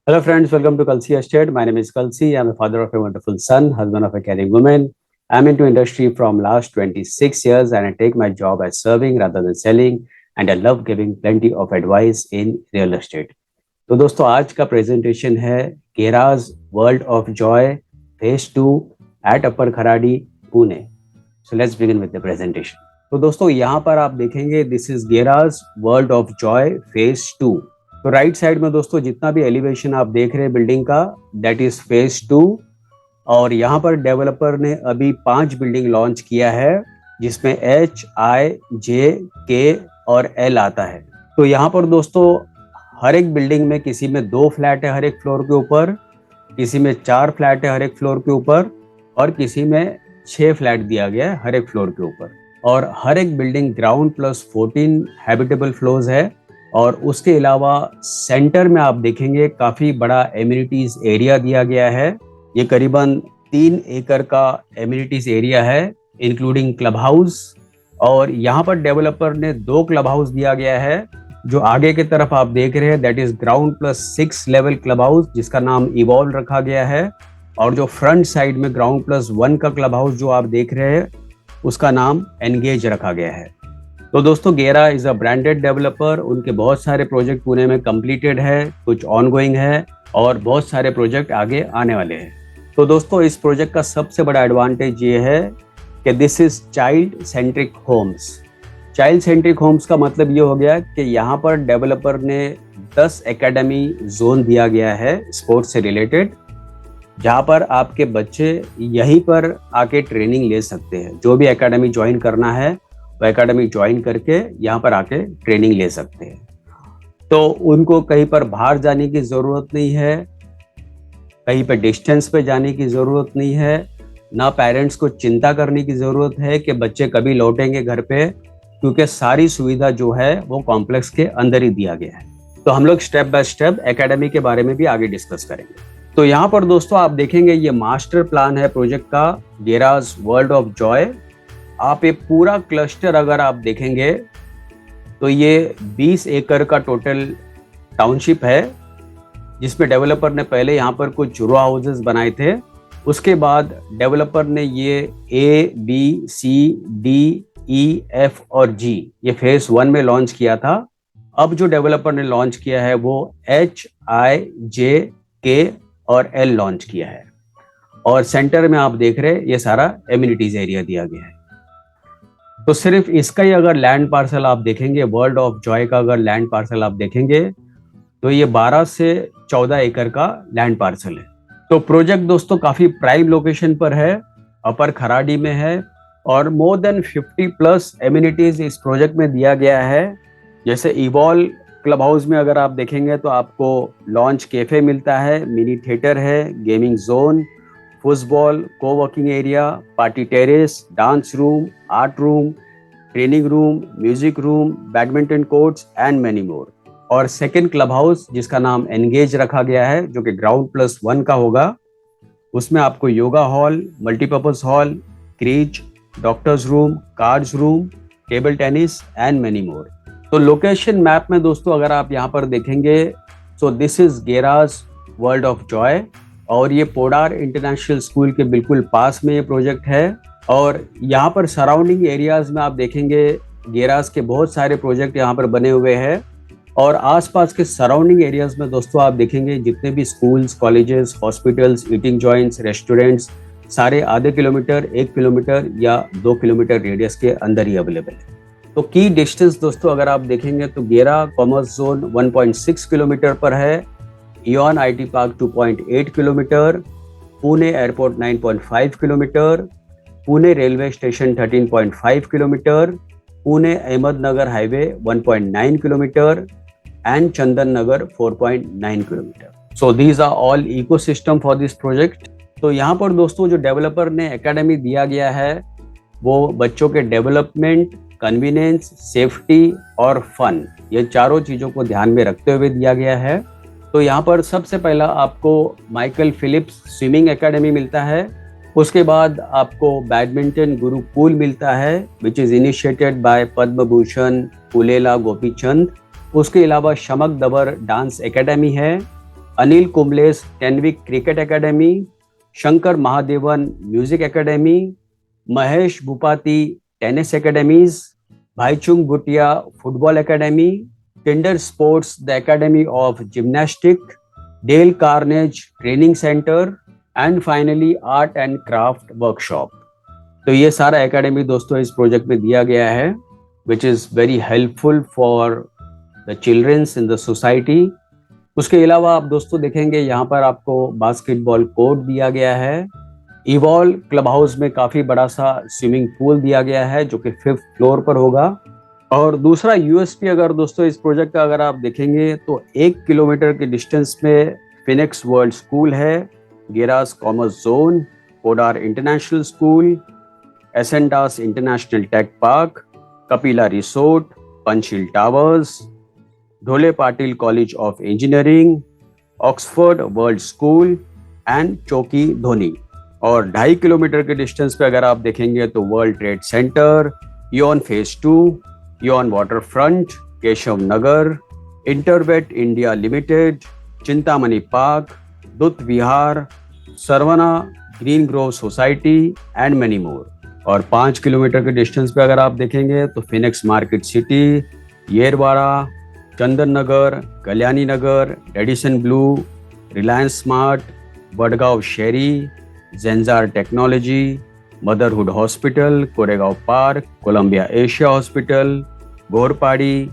Hello, friends. Welcome to Kalsi Estate. My name is Kalsi. I'm a father of a wonderful son, husband of a caring woman. I'm into industry from last 26 years, and I take my job as serving rather than selling. And I love giving plenty of advice in real estate. तो दोस्तों आज का presentation है garage world of Joy phase 2 at upper Kharadi Pune. So let's begin with the presentation. तो दोस्तों यहाँ पर आप देखेंगे this is garage world of Joy phase 2. तो राइट साइड में दोस्तों जितना भी एलिवेशन आप देख रहे हैं बिल्डिंग का, दैट इज फेज 2. और यहाँ पर डेवलपर ने अभी 5 बिल्डिंग लॉन्च किया है जिसमें H, I, J, K और L आता है. तो यहाँ पर दोस्तों हर एक बिल्डिंग में किसी में 2 फ्लैट है हर एक फ्लोर के ऊपर, किसी में 4 फ्लैट है हर एक फ्लोर के ऊपर और किसी में 6 फ्लैट दिया गया है हर एक फ्लोर के ऊपर. और हर एक building ground plus 14 habitable floors है. और उसके अलावा सेंटर में आप देखेंगे काफी बड़ा एमिनिटीज एरिया दिया गया है. ये करीबन 3 एकड़ का एमिनिटीज एरिया है इंक्लूडिंग क्लब हाउस. और यहाँ पर डेवलपर ने 2 क्लब हाउस दिया गया है. जो आगे की तरफ आप देख रहे हैं that is ground plus 6 level club house जिसका नाम इवॉल्व रखा गया है. और जो फ्रंट साइड में ग्राउंड प्लस 1 का क्लब हाउस जो आप देख रहे हैं उसका नाम एनगेज रखा गया है. तो दोस्तों गेरा इज अ ब्रांडेड डेवलपर. उनके बहुत सारे प्रोजेक्ट पुणे में कंप्लीटेड है, कुछ ऑनगोइंग है और बहुत सारे प्रोजेक्ट आगे आने वाले हैं. तो दोस्तों इस प्रोजेक्ट का सबसे बड़ा एडवांटेज ये है कि this is child centric homes. Child centric homes का मतलब ये हो गया कि यहाँ पर डेवलपर ने 10 एकेडमी जोन दिया गया है स्पोर्ट्स से रिलेटेड, जहाँ पर आपके बच्चे यहीं पर आके ट्रेनिंग ले सकते हैं. जो भी एकेडमी ज्वाइन करना है वो एकेडमी ज्वाइन करके यहाँ पर आके ट्रेनिंग ले सकते हैं. तो उनको कहीं पर बाहर जाने की ज़रूरत नहीं है, कहीं पर डिस्टेंस पे जाने की ज़रूरत नहीं है, ना पेरेंट्स को चिंता करने की ज़रूरत है कि बच्चे कभी लौटेंगे घर पे, क्योंकि सारी सुविधा जो है वो कॉम्प्लेक्स के अंदर ही दिया गया है. तो हम लोग स्टेप बाय स्टेप एकेडमी के बारे में भी आगे डिस्कस करेंगे. तो यहाँ पर दोस्तों आप देखेंगे ये मास्टर प्लान है प्रोजेक्ट का, गेराज वर्ल्ड ऑफ जॉय. आप ये पूरा क्लस्टर अगर आप देखेंगे तो ये 20 एकड़ का टोटल टाउनशिप है जिसमें डेवलपर ने पहले यहाँ पर कुछ रो हाउसेस बनाए थे. उसके बाद डेवलपर ने ये A, B, C, D, E, F और G ये फेज 1 में लॉन्च किया था. अब जो डेवलपर ने लॉन्च किया है वो H, I, J, K और L लॉन्च किया है. और सेंटर में आप देख रहे हैं ये सारा एमिनिटीज एरिया दिया गया है. तो सिर्फ इसका ही अगर लैंड पार्सल आप देखेंगे, वर्ल्ड ऑफ जॉय का अगर लैंड पार्सल आप देखेंगे तो ये 12 से 14 एकड़ का लैंड पार्सल है. तो प्रोजेक्ट दोस्तों काफी प्राइम लोकेशन पर है, अपर खराडी में है और मोर देन 50 प्लस एमिनिटीज इस प्रोजेक्ट में दिया गया है. जैसे इवॉल्व क्लब हाउस में अगर आप देखेंगे तो आपको लॉन्च कैफे मिलता है, मिनी थिएटर है, gaming zone, football, coworking area, party terrace, dance room, art room, training room, music room, badminton courts and many more. और सेकेंड क्लब हाउस जिसका नाम एनगेज रखा गया है जो कि ग्राउंड प्लस 1 का होगा, उसमें आपको yoga hall, multipurpose hall, crease, doctors room, cards room, table tennis and many more. तो लोकेशन मैप में दोस्तों अगर आप यहाँ पर देखेंगे so this is garage world of Joy और ये पोडार इंटरनेशनल स्कूल के बिल्कुल पास में ये प्रोजेक्ट है. और यहाँ पर सराउंडिंग एरियाज में आप देखेंगे गेराज के बहुत सारे प्रोजेक्ट यहाँ पर बने हुए हैं. और आसपास के सराउंडिंग एरियाज में दोस्तों आप देखेंगे जितने भी schools, colleges, hospitals, eating joints, restaurants सारे आधे किलोमीटर, 1 किलोमीटर या 2 किलोमीटर रेडियस के अंदर ही अवेलेबल है. तो की डिस्टेंस दोस्तों अगर आप देखेंगे तो गेरा कॉमर्स जोन 1.6 किलोमीटर पर है, Eon IT park 2.8 kilometre, Pune airport 9.5 kilometre, Pune railway station 13.5 kilometre, Pune Ahmednagar highway 1.9 kilometre and Chandan Nagar 4.9 kilometre. So these are all ecosystem for this project. तो यहाँ पर दोस्तों जो डेवलपर ने एकेडमी दिया गया है वो बच्चों के डेवलपमेंट, कन्वीनियंस, सेफ्टी और फन ये चारों चीज़ों को ध्यान में रखते हुए दिया गया है. तो यहाँ पर सबसे पहला आपको माइकल फिलिप्स स्विमिंग एकेडमी मिलता है. उसके बाद आपको बैडमिंटन गुरुकुल मिलता है which is initiated by Padma Bhushan Pullela Gopichand. उसके अलावा शमक दबर डांस एकेडमी है. Anil Kumble's Tenvic cricket academy, Shankar Mahadevan music academy, Mahesh Bhupathi tennis academies, Bhaichung Bhutia football academy, टिंडर sports the academy of gymnastic, Dale Carnegie training centre and finally art and craft workshop. तो ये सारा एकेडमी दोस्तों इस प्रोजेक्ट में दिया गया है, which is very helpful for the children's in the society. उसके अलावा आप दोस्तों देखेंगे यहाँ पर आपको बास्केटबॉल कोर्ट दिया गया है। इवॉल्व क्लब हाउस में काफी बड़ा सा स्विमिंग पूल दिया गया है जो कि 5th फ्लोर पर होगा। और दूसरा यूएसपी अगर दोस्तों इस प्रोजेक्ट का अगर आप देखेंगे तो 1 किलोमीटर के डिस्टेंस में फिनिक्स वर्ल्ड स्कूल है, Gera's commerce zone, Podar international school, Ascendas international tech park, Kapila resort, Panchshil towers, Dhole Patil college of engineering, Oxford world school and Chokhi Dhani. और 2.5 किलोमीटर के डिस्टेंस पे अगर आप देखेंगे तो world trade centre, Eon phase 2, Eon waterfront, Keshav Nagar, Intervet India limited, Chintamani park, दुत विहार, Saravana green grove society and many more. और 5 किलोमीटर के डिस्टेंस पे अगर आप देखेंगे तो Phoenix market city, Yerwada, Chandan Nagar, Kalyani Nagar, Radisson Blu, Reliance smart, Wadgaon Sheri, Zensar technology, Motherhood hospital, Koregaon park, Columbia Asia hospital, Ghorpadi,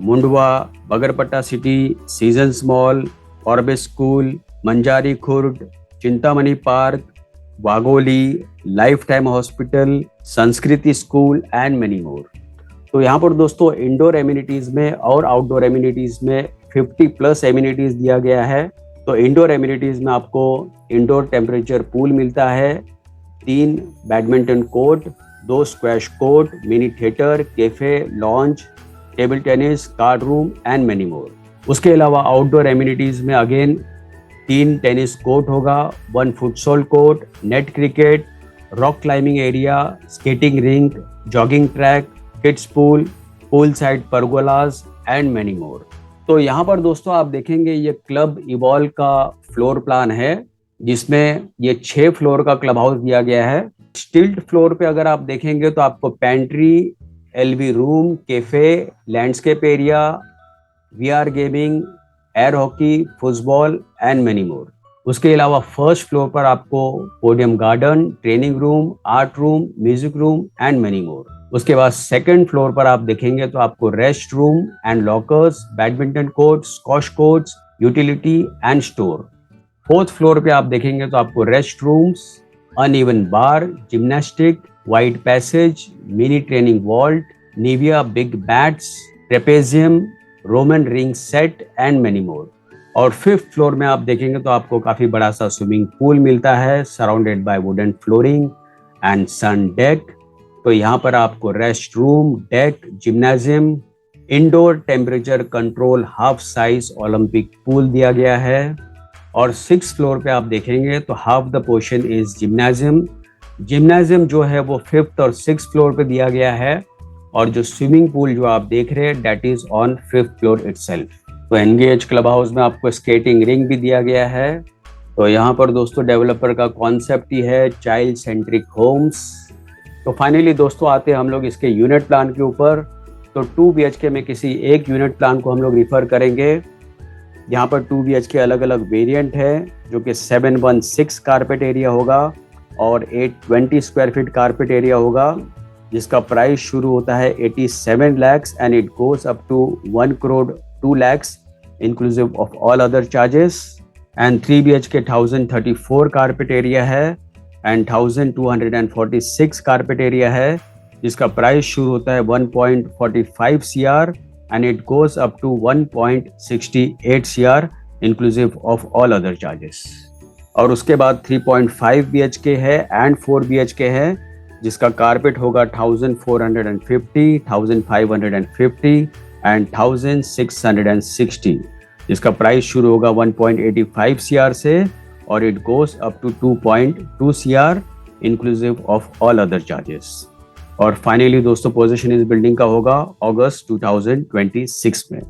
Mundhwa, Magarpatta city, Seasons mall, Orbis school, Manjari Khurd, Chintamani park, Wagholi, life time hospital, Sanskriti school and many more. तो यहाँ पर दोस्तों इंडोर एमिनिटीज में और आउटडोर एमिनिटीज में 50+ एमिनिटीज दिया गया है। तो इंडोर एमिनिटीज में आपको इंडोर टेम्परेचर पूल मिलता है, 3 badminton court, 2 squash court, mini theatre, cafe, lounge, table tennis, card room and many more. उसके अलावा आउटडोर एमिनिटीज में अगेन 3 टेनिस कोर्ट होगा, 1 futsal court, net cricket, rock climbing area, skating rink, jogging track, kids pool, pool side pergolas and many more. तो यहाँ पर दोस्तों आप देखेंगे ये क्लब इवॉल्व का फ्लोर प्लान है, जिसमें ये 6 फ्लोर का क्लब हाउस दिया गया है। स्टिल्ट फ्लोर पे अगर आप देखेंगे तो आपको pantry, LV room, cafe, landscape area, VR gaming, air hockey, football and many more. उसके अलावा फर्स्ट फ्लोर पर आपको podium garden, training room, art room, music room and many more. उसके बाद सेकंड फ्लोर पर आप देखेंगे तो आपको rest room and lockers, badminton court, squash courts, utility and store. Fourth floor पे आप देखेंगे तो आपको rest rooms, uneven bar, gymnastic, wide passage, mini training vault, Nivia big bats, trapezium, Roman ring set and many more. और 5th floor में आप देखेंगे तो आपको काफी बड़ा सा स्विमिंग पूल मिलता है, surrounded by wooden flooring and sun deck. तो यहाँ पर आपको rest room, deck, gymnasium, indoor temperature control half size Olympic pool दिया गया है। और 6th फ्लोर पे आप देखेंगे तो half the portion is gymnasium. Gymnasium जो है वो 5th और 6th फ्लोर पे दिया गया है, और जो स्विमिंग पूल जो आप देख रहे हैं that is on 5th floor itself. तो एनगेज क्लब हाउस में आपको स्केटिंग रिंग भी दिया गया है। तो यहाँ पर दोस्तों डेवलपर का कॉन्सेप्ट ही है चाइल्ड सेंट्रिक होम्स। तो फाइनली दोस्तों आते हैं हम लोग इसके यूनिट प्लान के ऊपर। तो 2 BHK में किसी एक यूनिट प्लान को हम लोग रिफर करेंगे। यहाँ पर 2 BHK अलग अलग वेरिएंट है, जो कि 716 कारपेट एरिया होगा और 820 स्क्वायर फीट कारपेट एरिया होगा, जिसका प्राइस शुरू होता है 87 lakhs and it goes up to 1 crore 2 lakhs inclusive of all other charges. And 3 BHK 1034 carpet area है एंड 1246 कारपेट एरिया है, जिसका प्राइस शुरू होता है 1.45 CR and it goes up to 1.68 CR inclusive of all other charges. और उसके बाद 3.5 BHK है एंड 4 BHK है, जिसका कारपेट होगा 1450, 1550 एंड 1660, जिसका प्राइस शुरू होगा 1.85 CR से और it goes up to 2.2 CR inclusive of all other charges. और फाइनली दोस्तों पोजीशन इस बिल्डिंग का होगा अगस्त 2026 में।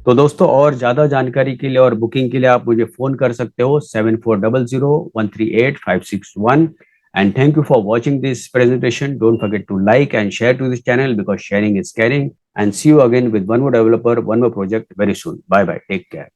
तो दोस्तों और ज्यादा जानकारी के लिए और बुकिंग के लिए आप मुझे फोन कर सकते हो 7400138561. And thank you for watching this presentation. Don't forget to like and share to this channel because sharing is caring. And see you again with one more developer, one more project very soon. Bye bye. Take care.